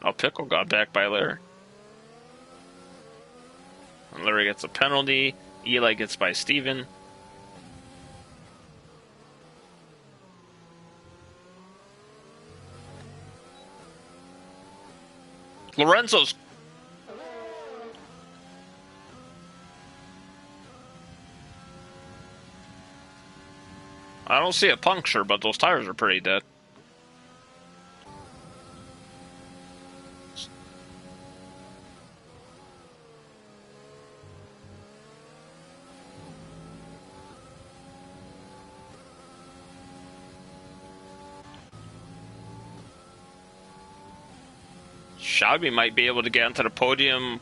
Oh, Pickle got back by Larry. And Larry gets a penalty. Eli gets by Steven. Lorenzo's... I don't see a puncture, but those tires are pretty dead. Shelby might be able to get into the podium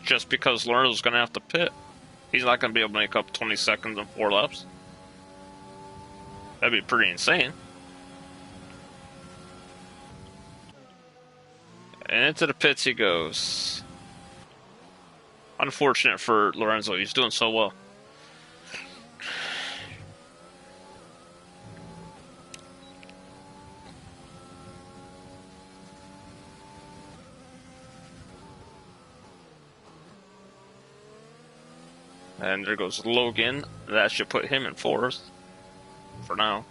just because Lorenzo's going to have to pit. He's not going to be able to make up 20 seconds in 4 laps. That'd be pretty insane. And into the pits he goes. Unfortunate for Lorenzo, he's doing so well. And there goes Logan. That should put him in 4th. For now.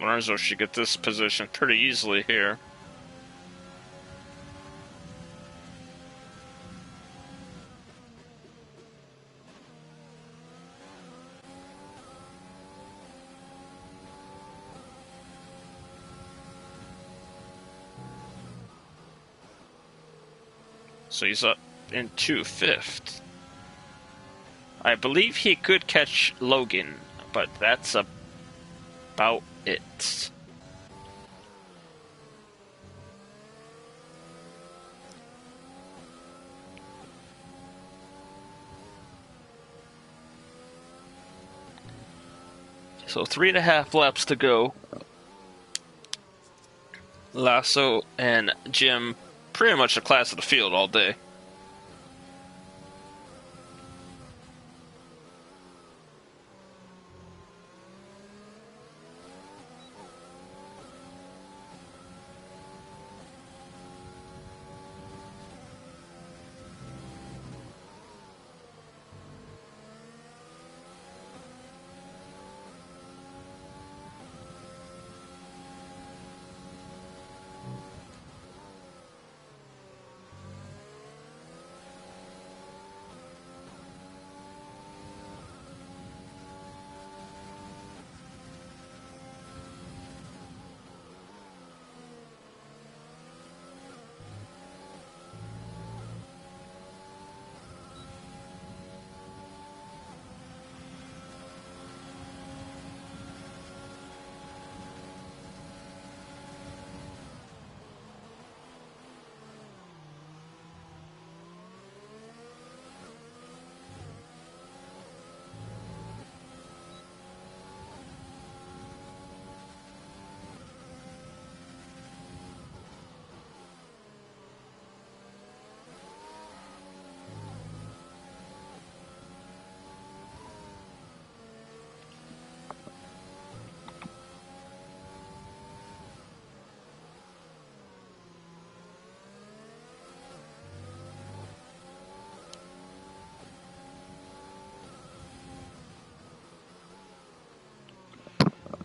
Lorenzo should get this position pretty easily here. So he's up into 5th. I believe he could catch Logan, but that's about it. So 3.5 laps to go. Lasso and Jim pretty much the class of the field all day.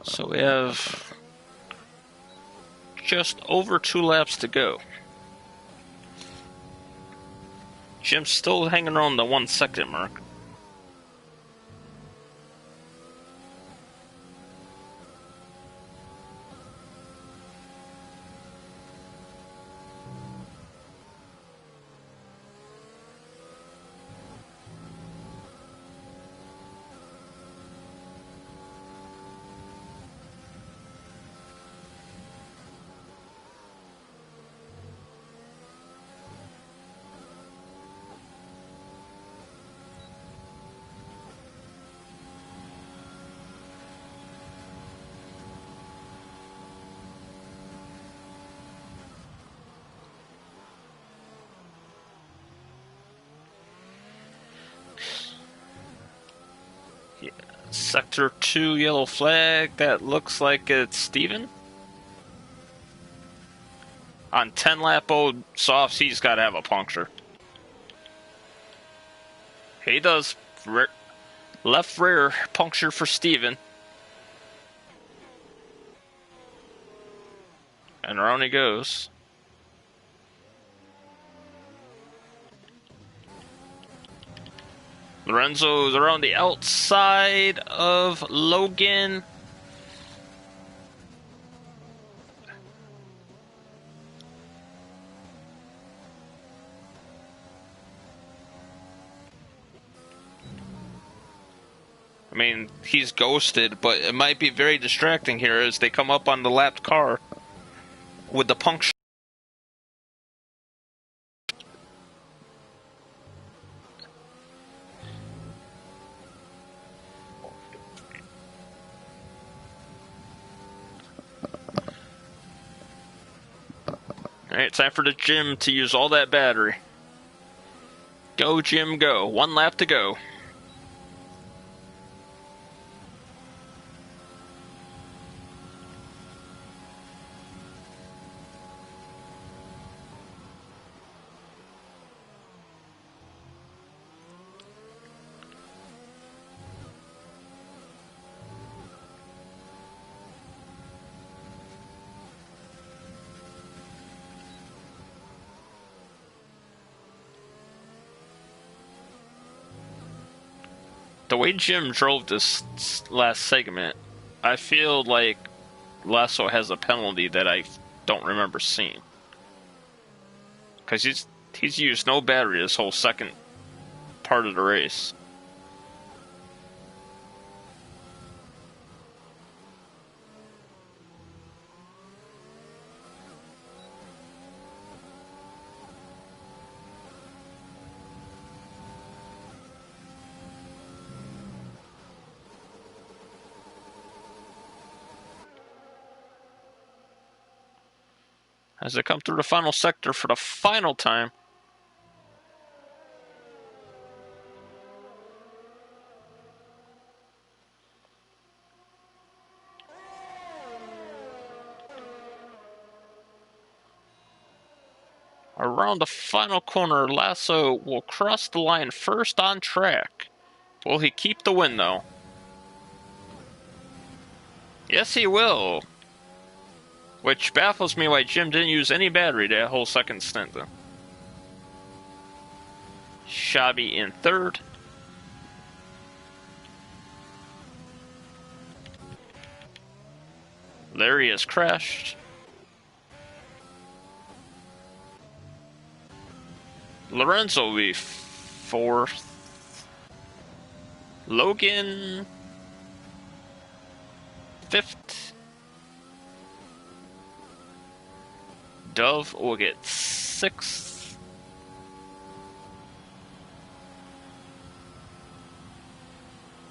So we have just over 2 laps to go. Jim's still hanging around the 1 second mark. Sector 2 yellow flag. That looks like it's Steven. On 10 lap old softs, he's got to have a puncture. He does. Left rear puncture for Steven. And around he goes. Lorenzo's around the outside of Logan. I mean, he's ghosted, but it might be very distracting here as they come up on the lapped car with the puncture. Alright, time for the Jim to use all that battery. Go, Jim, go. 1 lap to go. The way Jim drove this last segment, I feel like Lasso has a penalty that I don't remember seeing. Because he's used no battery this whole second part of the race. As they come through the final sector for the final time. Around the final corner, Lasso will cross the line first on track. Will he keep the win, though? Yes, he will. Which baffles me why Jim didn't use any battery that whole second stint, though. Shabby in third. Larry has crashed. Lorenzo will be fourth. Logan fifth. Dove will get sixth.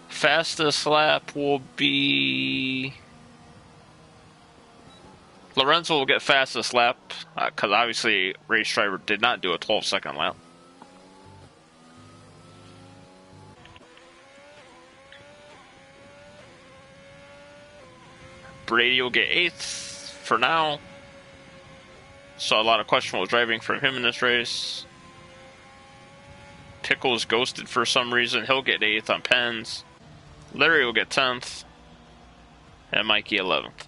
Fastest lap will be... Lorenzo will get fastest lap, because obviously race driver did not do a 12-second lap. Brady will get 8th for now. Saw a lot of questionable driving from him in this race. Pickle is ghosted for some reason. He'll get 8th on Pens. Larry will get 10th. And Mikey 11th.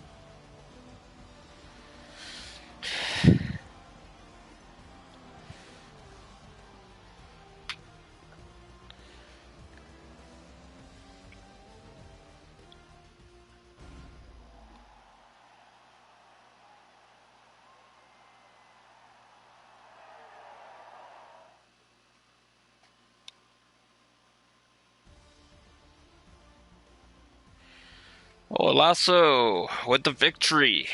Oh, Lasso with the victory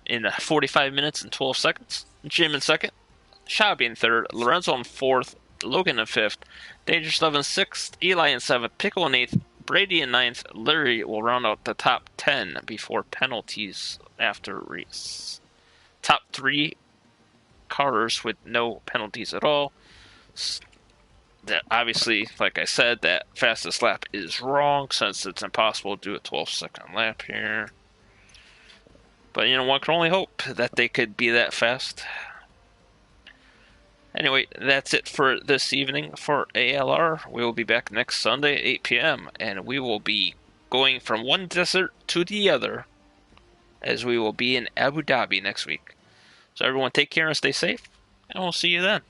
in 45 minutes and 12 seconds. Jim in second, Shabby in third, Lorenzo in fourth, Logan in fifth, Dangerous Love in sixth, Eli in seventh, Pickle in eighth, Brady in ninth. Larry will round out the top 10 before penalties after race. Top 3 cars with no penalties at all. that obviously, like I said, that fastest lap is wrong since it's impossible to do a 12-second lap here. But, one can only hope that they could be that fast. Anyway, that's it for this evening for ALR. We will be back next Sunday at 8 p.m. and we will be going from one desert to the other as we will be in Abu Dhabi next week. So everyone take care and stay safe, and we'll see you then.